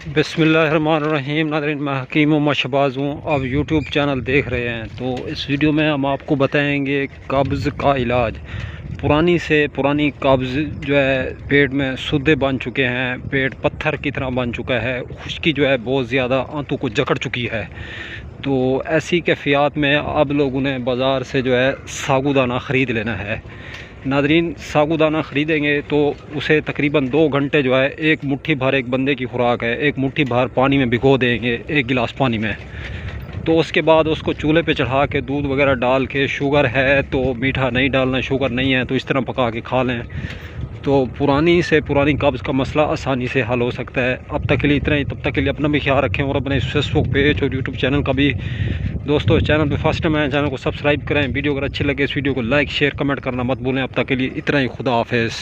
बिस्मिल्लाहिर्रहमानिर्रहीम। नाज़रीन, मैं हकीम मोहम्मद शहबाज हूँ। अब यूट्यूब चैनल देख रहे हैं तो इस वीडियो में हम आपको बताएंगे कब्ज़ का इलाज। पुरानी से पुरानी कब्ज़ जो है, पेट में सुद्दे बन चुके हैं, पेट पत्थर की तरह बन चुका है, खुश्की जो है बहुत ज़्यादा आंतों को जकड़ चुकी है। तो ऐसी कैफियत में अब लोगों ने बाज़ार से जो है सागुदाना ख़रीद लेना है। नादरीन, सागुदाना ख़रीदेंगे तो उसे तकरीबन 2 घंटे जो है, एक मुट्ठी भर एक बंदे की खुराक है, एक मुट्ठी भर पानी में भिगो देंगे, 1 गिलास पानी में। तो उसके बाद उसको चूल्हे पे चढ़ा के दूध वगैरह डाल के, शुगर है तो मीठा नहीं डालना, शुगर नहीं है तो इस तरह पका के खा लें। तो पुरानी से पुरानी कब्ज़ का मसला आसानी से हल हो सकता है। अब तक के लिए इतना ही। तब तक के लिए अपना भी ख्याल रखें और अपने फेसबुक पेज और यूट्यूब चैनल का भी, दोस्तों चैनल पे फर्स्ट टाइम आए, चैनल को सब्सक्राइब करें। वीडियो अगर अच्छी लगे इस वीडियो को लाइक शेयर कमेंट करना मत भूलें। अब तक के लिए इतना ही। खुदा हाफिज़।